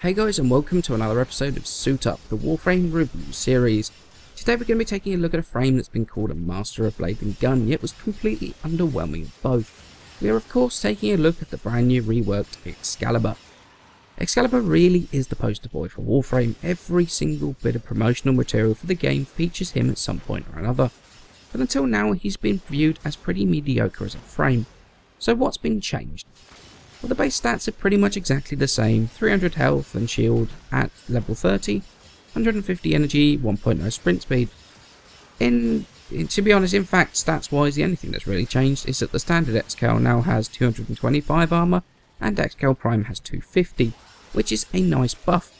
Hey guys, and welcome to another episode of Suit Up, the Warframe review series. Today we're going to be taking a look at a frame that's been called a master of blade and gun, yet was completely underwhelming at both. We are of course taking a look at the brand new reworked Excalibur. Excalibur really is the poster boy for Warframe. Every single bit of promotional material for the game features him at some point or another. But until now he's been viewed as pretty mediocre as a frame. So what's been changed? Well, the base stats are pretty much exactly the same: 300 health and shield at level 30, 150 energy, 1.0 sprint speed. To be honest, in fact, stats wise, the only thing that's really changed is that the standard Excal now has 225 armor and Excal Prime has 250, which is a nice buff,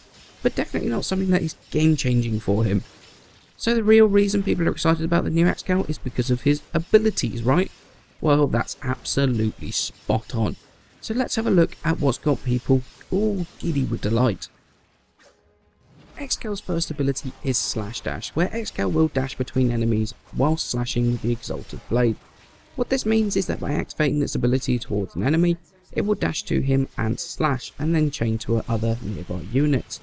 but definitely not something that is game changing for him. So the real reason people are excited about the new Excal is because of his abilities, right? Well, that's absolutely spot on. So let's have a look at what's got people all giddy with delight. Excal's first ability is Slash Dash, where Excal will dash between enemies whilst slashing with the Exalted Blade. What this means is that by activating this ability towards an enemy, it will dash to him and slash, and then chain to other nearby units.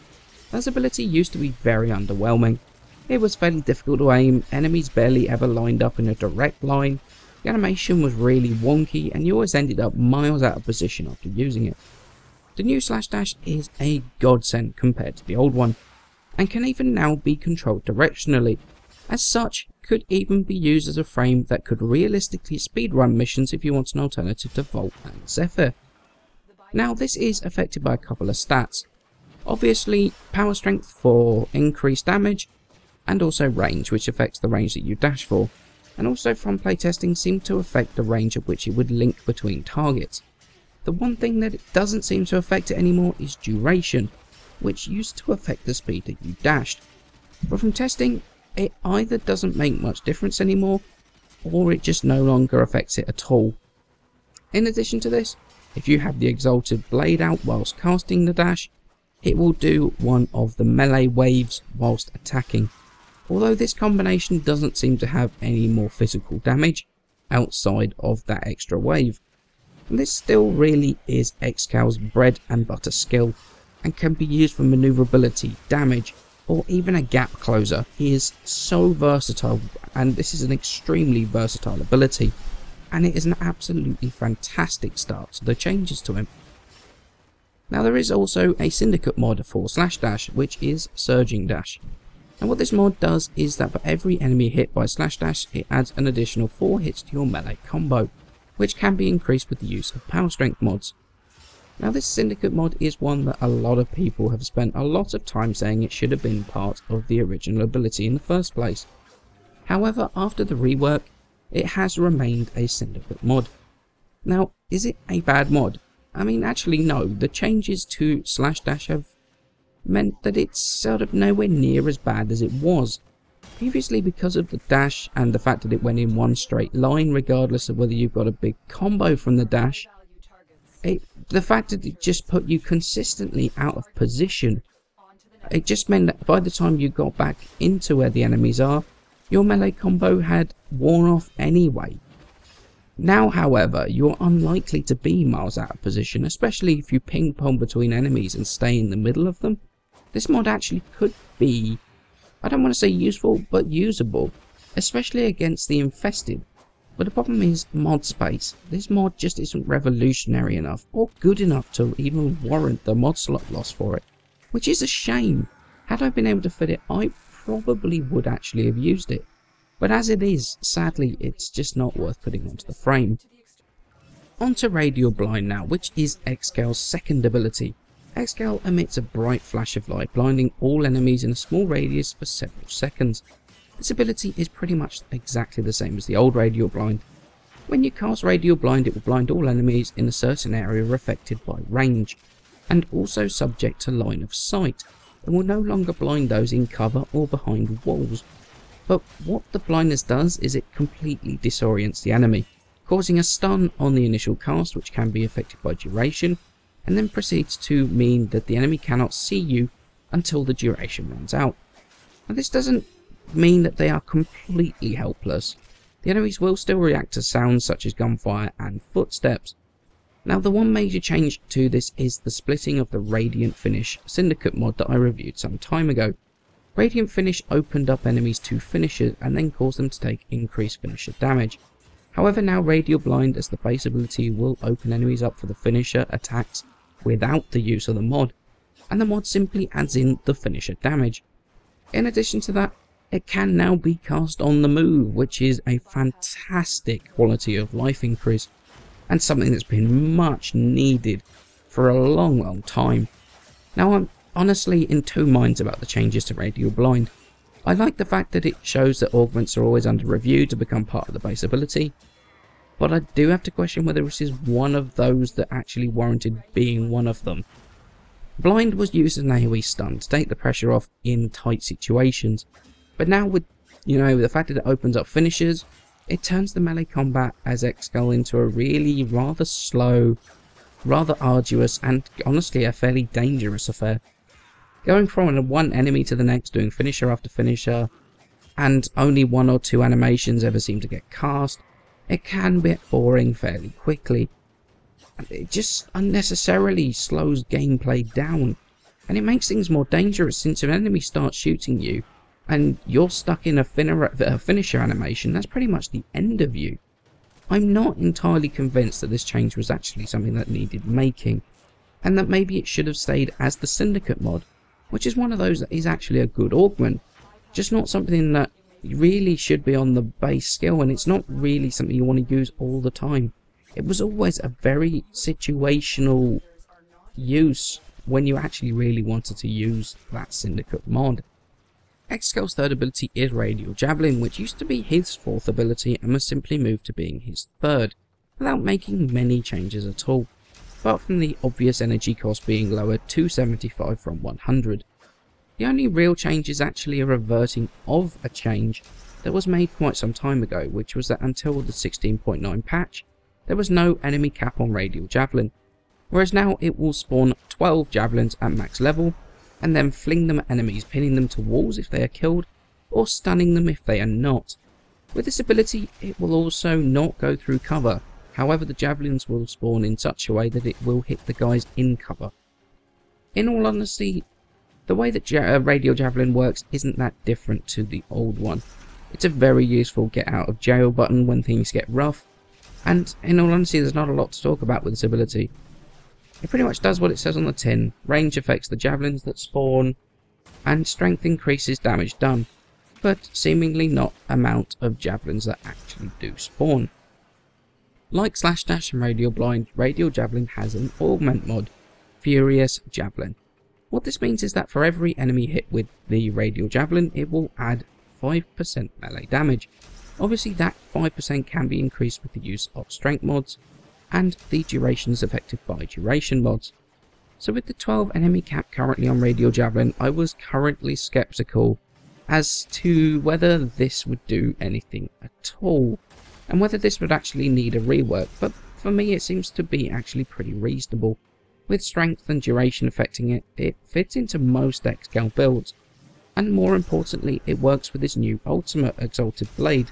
This ability used to be very underwhelming. It was fairly difficult to aim, enemies barely ever lined up in a direct line, the animation was really wonky, and you always ended up miles out of position after using it. The new Slash Dash is a godsend compared to the old one, and can even now be controlled directionally. As such, could even be used as a frame that could realistically speedrun missions if you want an alternative to Volt and Zephyr. Now this is affected by a couple of stats. Obviously, power strength for increased damage, and also range, which affects the range that you dash for. And also from playtesting seemed to affect the range at which it would link between targets. The one thing that it doesn't seem to affect it anymore is duration, which used to affect the speed that you dashed. But from testing, it either doesn't make much difference anymore, or it just no longer affects it at all. In addition to this, if you have the Exalted Blade out whilst casting the dash, it will do one of the melee waves whilst attacking. Although this combination doesn't seem to have any more physical damage outside of that extra wave. This still really is Excal's bread and butter skill, and can be used for maneuverability, damage, or even a gap closer. He is so versatile, and this is an extremely versatile ability, and it is an absolutely fantastic start to the changes to him. Now there is also a Syndicate mod for Slash Dash, which is Surging Dash. And what this mod does is that for every enemy hit by Slash Dash, it adds an additional 4 hits to your melee combo, which can be increased with the use of power strength mods. Now this Syndicate mod is one that a lot of people have spent a lot of time saying it should have been part of the original ability in the first place. However, after the rework, it has remained a Syndicate mod. Now, is it a bad mod? I mean, actually no, the changes to Slash Dash have meant that it's sort of nowhere near as bad as it was. Previously, because of the dash and the fact that it went in one straight line regardless of whether you've got a big combo from the dash, the fact that it just put you consistently out of position, it just meant that by the time you got back into where the enemies are, your melee combo had worn off anyway. Now, however, you're unlikely to be miles out of position, especially if you ping pong between enemies and stay in the middle of them. This mod actually could be, I don't want to say useful, but usable, especially against the infested. But the problem is mod space. This mod just isn't revolutionary enough or good enough to even warrant the mod slot loss for it, which is a shame. Had I been able to fit it, I probably would actually have used it. But as it is, sadly, it's just not worth putting onto the frame. Onto Radial Blind now, which is Excal's second ability. Excal emits a bright flash of light, blinding all enemies in a small radius for several seconds. This ability is pretty much exactly the same as the old Radial Blind. When you cast Radial Blind, it will blind all enemies in a certain area affected by range, and also subject to line of sight, and will no longer blind those in cover or behind walls. But what the blindness does is it completely disorients the enemy, causing a stun on the initial cast, which can be affected by duration, and then proceeds to mean that the enemy cannot see you until the duration runs out. Now this doesn't mean that they are completely helpless. The enemies will still react to sounds such as gunfire and footsteps. Now the one major change to this is the splitting of the Radiant Finish Syndicate mod that I reviewed some time ago. Radiant Finish opened up enemies to finishers and then caused them to take increased finisher damage. However, now Radial Blind as the base ability will open enemies up for the finisher attacks without the use of the mod, and the mod simply adds in the finisher damage. In addition to that, it can now be cast on the move, which is a fantastic quality of life increase, and something that's been much needed for a long time. Now I'm honestly in two minds about the changes to Radial Blind. I like the fact that it shows that augments are always under review to become part of the base ability, but I do have to question whether this is one of those that actually warranted being one of them. Blind was used as an AoE stun to take the pressure off in tight situations, but now with the fact that it opens up finishers, it turns the melee combat as Excalibur into a really rather slow, rather arduous, and honestly a fairly dangerous affair. Going from one enemy to the next, doing finisher after finisher, and only one or two animations ever seem to get cast, it can get boring fairly quickly. It just unnecessarily slows gameplay down, and it makes things more dangerous since if an enemy starts shooting you, and you're stuck in a finisher animation, that's pretty much the end of you. I'm not entirely convinced that this change was actually something that needed making, and that maybe it should have stayed as the Syndicate mod, which is one of those that is actually a good augment, just not something that really should be on the base skill, and it's not really something you want to use all the time. It was always a very situational use when you actually really wanted to use that Syndicate mod. Excal's third ability is Radial Javelin, which used to be his fourth ability and was simply moved to being his third, without making many changes at all, apart from the obvious energy cost being lowered to 75 from 100. The only real change is actually a reverting of a change that was made quite some time ago, which was that until the 16.9 patch, there was no enemy cap on Radial Javelin, whereas now it will spawn 12 javelins at max level, and then fling them at enemies, pinning them to walls if they are killed, or stunning them if they are not. With this ability, it will also not go through cover, however the javelins will spawn in such a way that it will hit the guys in cover. In all honesty, the way that Radial Javelin works isn't that different to the old one. It's a very useful get out of jail button when things get rough, and in all honesty there's not a lot to talk about with this ability. It pretty much does what it says on the tin. Range affects the javelins that spawn, and strength increases damage done, but seemingly not amount of javelins that actually do spawn. Like Slash Dash and Radial Blind, Radial Javelin has an augment mod, Furious Javelin. What this means is that for every enemy hit with the Radial Javelin, it will add 5% melee damage. Obviously that 5% can be increased with the use of strength mods, and the durations affected by duration mods. So with the 12 enemy cap currently on Radial Javelin, I was currently skeptical as to whether this would do anything at all, and whether this would actually need a rework, but for me it seems to be actually pretty reasonable. With strength and duration affecting it, it fits into most Excal builds, and more importantly it works with this new ultimate Exalted Blade.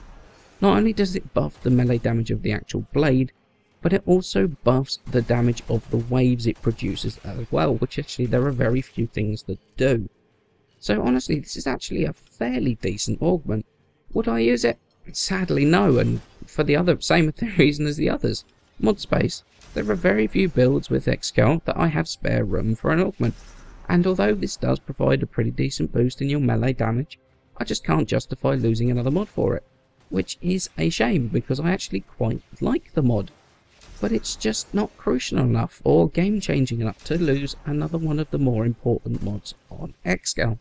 Not only does it buff the melee damage of the actual blade, but it also buffs the damage of the waves it produces as well, which actually there are very few things that do. So honestly, this is actually a fairly decent augment. Would I use it? Sadly no, and for the same reason as the others. Mod space. There are very few builds with Excal that I have spare room for an augment, and although this does provide a pretty decent boost in your melee damage, I just can't justify losing another mod for it, which is a shame because I actually quite like the mod. But it's just not crucial enough or game changing enough to lose another one of the more important mods on Excal.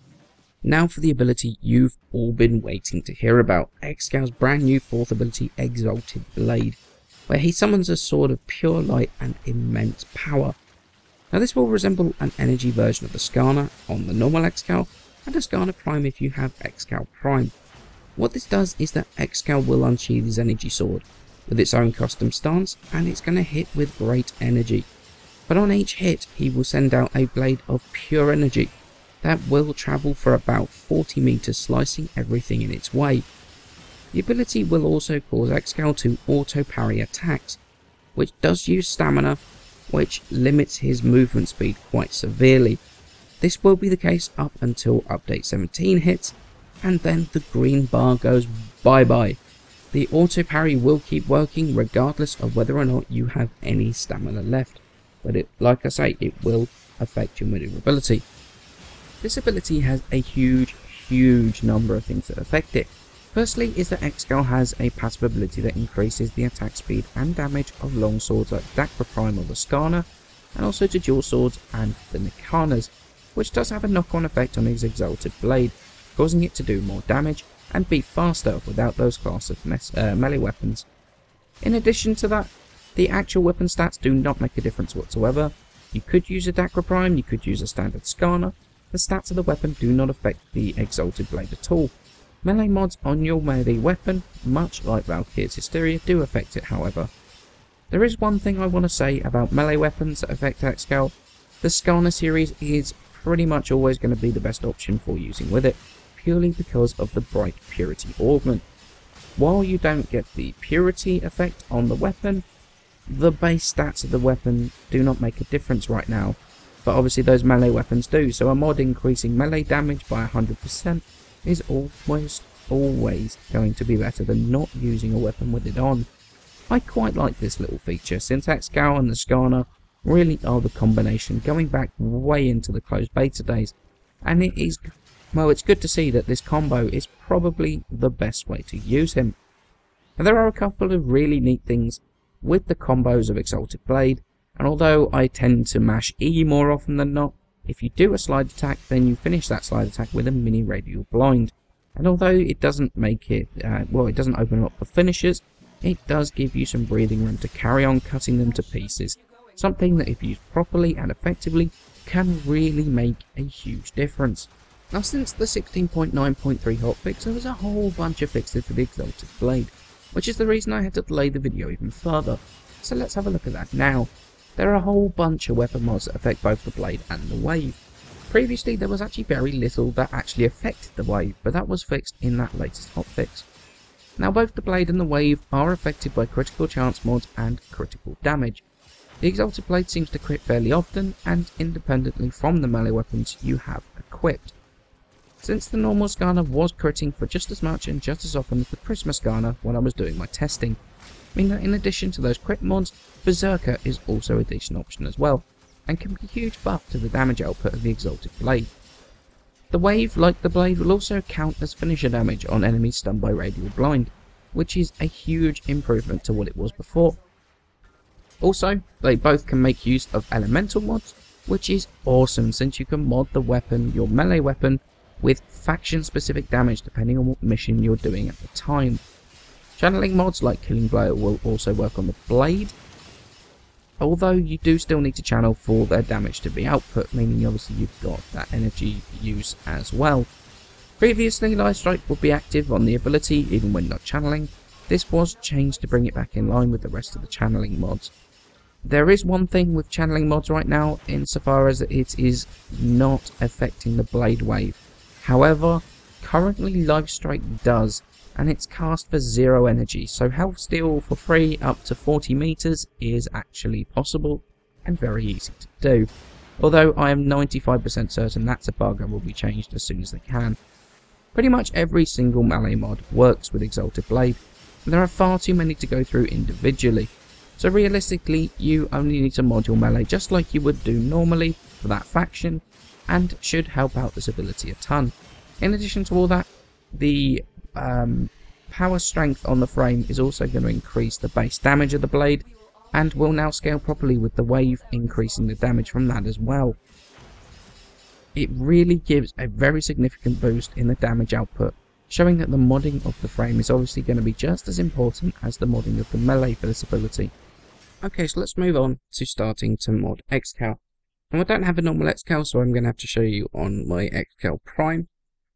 Now for the ability you've all been waiting to hear about, Excal's brand new fourth ability, Exalted Blade, where he summons a sword of pure light and immense power. Now this will resemble an energy version of the Skana on the normal Excal, and a Skana Prime if you have Excal Prime. What this does is that Excal will unsheath his energy sword with its own custom stance, and it's going to hit with great energy. But on each hit he will send out a blade of pure energy that will travel for about 40 meters, slicing everything in its way. The ability will also cause Excal to auto parry attacks, which does use stamina, which limits his movement speed quite severely. This will be the case up until update 17 hits, and then the green bar goes bye-bye. The auto parry will keep working regardless of whether or not you have any stamina left, but like I say, it will affect your maneuverability. This ability has a huge number of things that affect it. Firstly is that Excal has a passive ability that increases the attack speed and damage of long swords like Dacra Prime or the Skarner, and also to dual swords and the Nikanas, which does have a knock-on effect on his Exalted Blade, causing it to do more damage and be faster without those class of melee weapons. In addition to that, the actual weapon stats do not make a difference whatsoever. You could use a Dacra Prime, you could use a standard Skarner. The stats of the weapon do not affect the Exalted Blade at all. Melee mods on your melee weapon, much like Valkyr's Hysteria, do affect it however. There is one thing I want to say about melee weapons that affect Excal. The Skarner series is pretty much always going to be the best option for using with it, purely because of the Bright Purity Augment. While you don't get the Purity effect on the weapon, the base stats of the weapon do not make a difference right now, but obviously those melee weapons do, so a mod increasing melee damage by 100% is almost always going to be better than not using a weapon with it on. I quite like this little feature, since Excal and the Skarner really are the combination, going back way into the closed beta days, and it's good to see that this combo is probably the best way to use him. And there are a couple of really neat things with the combos of Exalted Blade, and although I tend to mash E more often than not, if you do a slide attack, then you finish that slide attack with a mini radial blind. And although it doesn't make it, it doesn't open up the finishers, it does give you some breathing room to carry on cutting them to pieces. Something that if used properly and effectively can really make a huge difference. Now since the 16.9.3 hotfix, there was a whole bunch of fixes for the Exalted Blade, which is the reason I had to delay the video even further. So let's have a look at that now. There are a whole bunch of weapon mods that affect both the blade and the wave. Previously there was actually very little that actually affected the wave, but that was fixed in that latest hotfix. Now both the blade and the wave are affected by critical chance mods and critical damage. The Exalted Blade seems to crit fairly often and independently from the melee weapons you have equipped. Since the normal Skarner was critting for just as much and just as often as the Prisma Skarner when I was doing my testing, meaning that in addition to those crit mods, Berserker is also a decent option as well, and can be a huge buff to the damage output of the Exalted Blade. The wave, like the blade, will also count as finisher damage on enemies stunned by Radial Blind, which is a huge improvement to what it was before. Also, they both can make use of elemental mods, which is awesome since you can mod the weapon, your melee weapon, with faction specific damage depending on what mission you're doing at the time. Channeling mods like Killing Blow will also work on the blade, although you do still need to channel for their damage to be output, meaning obviously you've got that energy use as well. Previously, Life Strike would be active on the ability even when not channeling. This was changed to bring it back in line with the rest of the channeling mods. There is one thing with channeling mods right now, insofar as it is not affecting the blade wave. However, currently Life Strike does, and it's cast for 0 energy, so health steal for free up to 40 meters is actually possible and very easy to do. Although I am 95% certain that embargo will be changed as soon as they can. Pretty much every single melee mod works with Exalted Blade, and there are far too many to go through individually. So realistically, you only need to mod your melee just like you would do normally for that faction, and should help out this ability a ton. In addition to all that, the power strength on the frame is also going to increase the base damage of the blade, and will now scale properly with the wave increasing the damage from that as well. It really gives a very significant boost in the damage output, showing that the modding of the frame is obviously going to be just as important as the modding of the melee for this ability. Okay, so let's move on to starting to mod Excal. And I don't have a normal Excal, so I'm going to have to show you on my Excal Prime.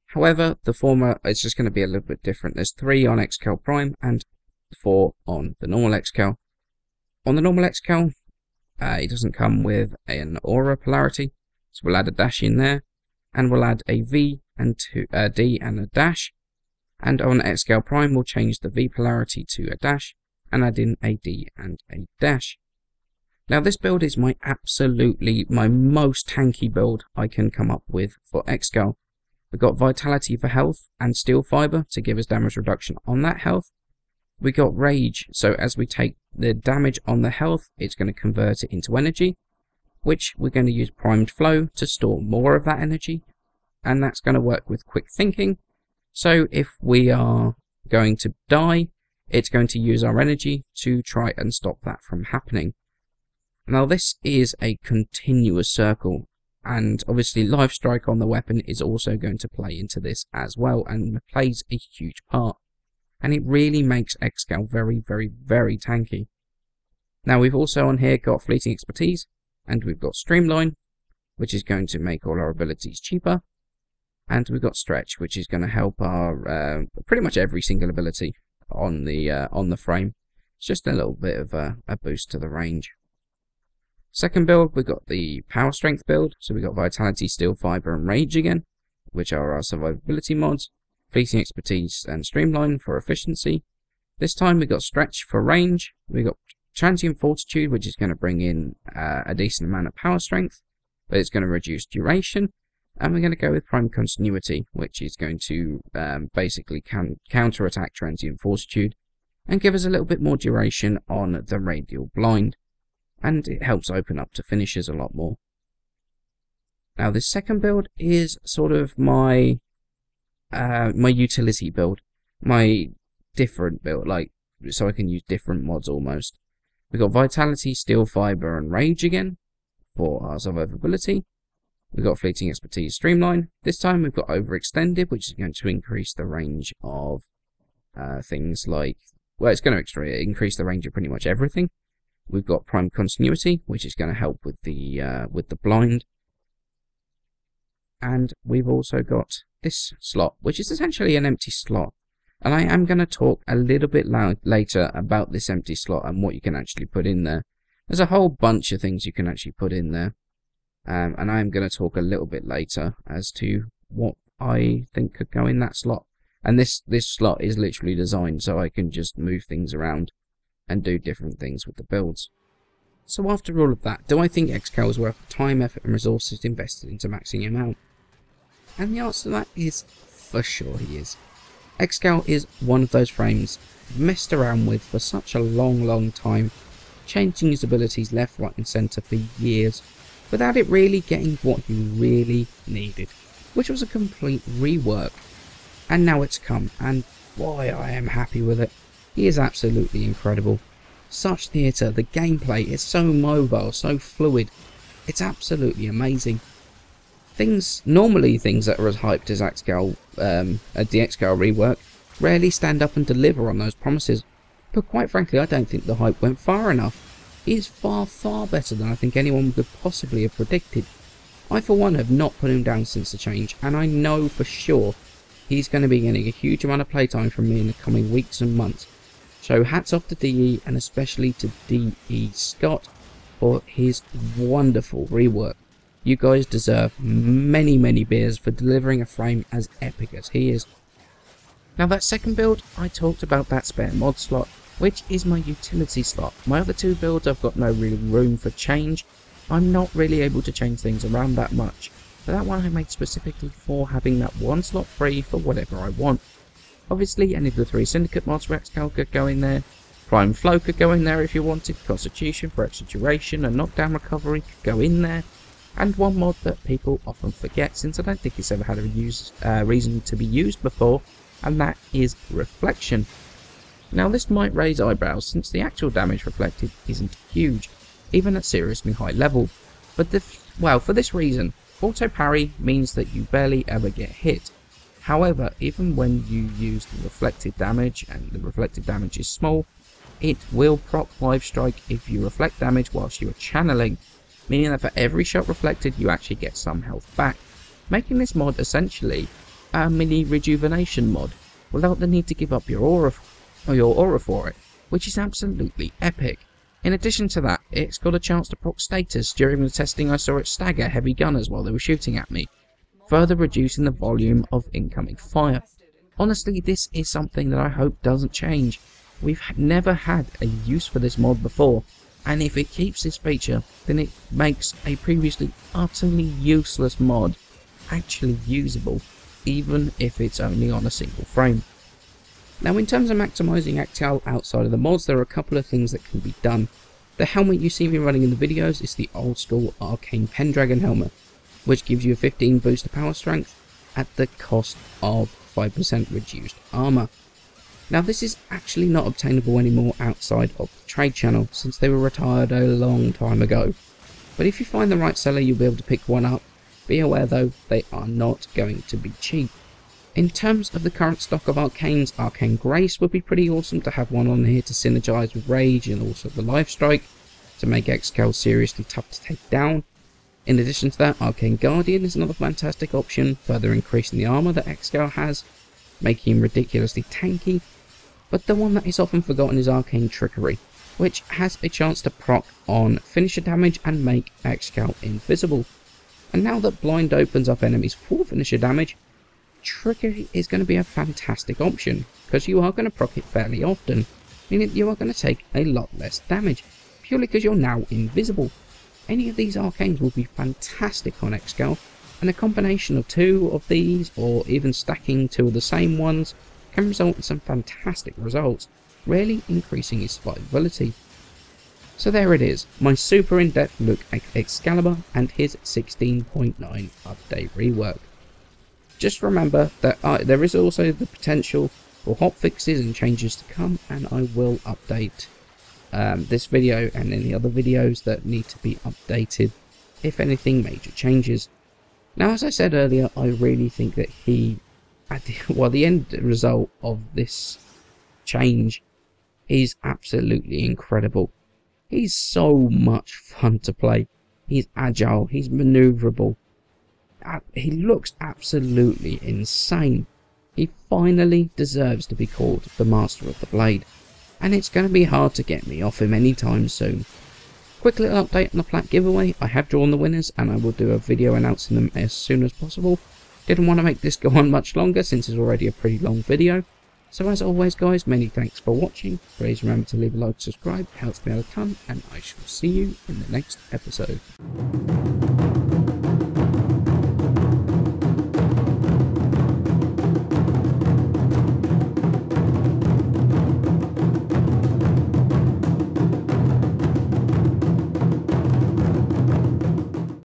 However, the former is just going to be a little bit different. There's 3 on Excal Prime and 4 on the normal Excal. On the normal Excal, it doesn't come with an aura polarity, so we'll add a dash in there, and we'll add a V and a D and a dash. And on Excal Prime, we'll change the V polarity to a dash and add in a D and a dash. Now this build is my most tanky build I can come up with for Excal. We've got Vitality for health and Steel Fiber to give us damage reduction on that health. We got Rage, so as we take the damage on the health, it's going to convert it into energy, which we're going to use Primed Flow to store more of that energy, and that's going to work with Quick Thinking. So if we are going to die, it's going to use our energy to try and stop that from happening. Now this is a continuous circle, and obviously Life Strike on the weapon is also going to play into this as well, and plays a huge part. And it really makes Excal very, very, very tanky. Now we've also on here got Fleeting Expertise, and we've got Streamline, which is going to make all our abilities cheaper. And we've got Stretch, which is going to help our pretty much every single ability on the frame. It's just a little bit of a boost to the range. Second build, we've got the Power Strength build. So we've got Vitality, Steel Fiber, and Rage again, which are our survivability mods. Fleeting Expertise and Streamline for efficiency. This time we've got Stretch for range. We've got Transient Fortitude, which is going to bring in a decent amount of power strength, but it's going to reduce duration. And we're going to go with Prime Continuity, which is going to basically counter-attack Transient Fortitude and give us a little bit more duration on the Radial Blind. And it helps open up to finishers a lot more. Now this second build is sort of my utility build, my different build, like, so I can use different mods almost. We've got Vitality, Steel Fiber, and Rage again for our survivability. We've got Fleeting Expertise, Streamline. This time we've got Overextended, which is going to increase the range of things like, well, it's going to increase the range of pretty much everything. We've got Prime Continuity, which is going to help with the blind. And we've also got this slot, which is essentially an empty slot. And I am going to talk a little bit later about this empty slot and what you can actually put in there. There's a whole bunch of things you can actually put in there. And I am going to talk a little bit later as to what I think could go in that slot. And this slot is literally designed so I can just move things around and do different things with the builds. So after all of that, do I think Excal is worth the time, effort and resources invested into maxing him out? And the answer to that is, for sure he is. Excal is one of those frames I've messed around with for such a long time, changing his abilities left, right and centre for years, without it really getting what he really needed, which was a complete rework. And now it's come, and boy, I am happy with it. He is absolutely incredible. Such theatre, the gameplay is so mobile, so fluid. It's absolutely amazing. Normally things that are as hyped as Excal, the Excal rework, rarely stand up and deliver on those promises. But quite frankly, I don't think the hype went far enough. He is far better than I think anyone could possibly have predicted. I for one have not put him down since the change, and I know for sure he's going to be getting a huge amount of playtime from me in the coming weeks and months. So hats off to DE, and especially to DE Scott for his wonderful rework. You guys deserve many beers for delivering a frame as epic as he is. Now that second build, I talked about that spare mod slot, which is my utility slot. My other two builds I've got no real room for change. I'm not really able to change things around that much. But that one I made specifically for having that one slot free for whatever I want. Obviously any of the 3 Syndicate mods for Excal could go in there. Prime Flow could go in there if you wanted. Constitution for extra duration and knockdown recovery could go in there. And one mod that people often forget, since I don't think it's ever had a reason to be used before, and that is Reflection. Now this might raise eyebrows, since the actual damage reflected isn't huge, even at seriously high level. But for this reason, auto parry means that you barely ever get hit. However, even when you use the reflected damage, and the reflected damage is small, it will proc Life Strike if you reflect damage whilst you are channeling, meaning that for every shot reflected you actually get some health back, making this mod essentially a mini rejuvenation mod, without the need to give up your aura for it, which is absolutely epic. In addition to that, it's got a chance to proc status during the testing I saw it stagger heavy gunners while they were shooting at me, further reducing the volume of incoming fire. Honestly, this is something that I hope doesn't change. We've never had a use for this mod before, And if it keeps this feature, then it makes a previously utterly useless mod actually usable, even if it's only on a single frame. Now, in terms of maximising Excel outside of the mods, there are a couple of things that can be done. The helmet you see me running in the videos is the old school Arcane Pendragon helmet, which gives you a 15 boost to power strength at the cost of 5% reduced armour. Now, this is actually not obtainable anymore outside of the trade channel, since they were retired a long time ago. But if you find the right seller, you'll be able to pick one up. Be aware though, they are not going to be cheap. In terms of the current stock of Arcanes, Arcane Grace would be pretty awesome to have one on here to synergise with Rage and also the Life Strike, to make Excel seriously tough to take down. In addition to that, Arcane Guardian is another fantastic option, further increasing the armour that Excel has, making him ridiculously tanky. But the one that is often forgotten is Arcane Trickery, which has a chance to proc on finisher damage and make Excel invisible. And now that Blind opens up enemies for finisher damage, Trickery is going to be a fantastic option, because you are going to proc it fairly often, meaning you are going to take a lot less damage, purely because you're now invisible. Any of these arcanes will be fantastic on Excel, and a combination of two of these, or even stacking two of the same ones, can result in some fantastic results, really increasing his survivability. So there it is, my super in-depth look at Excalibur and his 16.9 update rework. Just remember that there is also the potential for hotfixes and changes to come, and I will update this video and any other videos that need to be updated if anything major changes. Now, as I said earlier, I really think that the end result of this change is absolutely incredible. He's so much fun to play. He's agile, he's maneuverable. He looks absolutely insane. He finally deserves to be called the Master of the Blade, and it's going to be hard to get me off him anytime soon. Quick little update on the plat giveaway. I have drawn the winners, and I will do a video announcing them as soon as possible. Didn't want to make this go on much longer since it's already a pretty long video. So as always guys, many thanks for watching. Please remember to leave a like, subscribe, it helps me out a ton, and I shall see you in the next episode.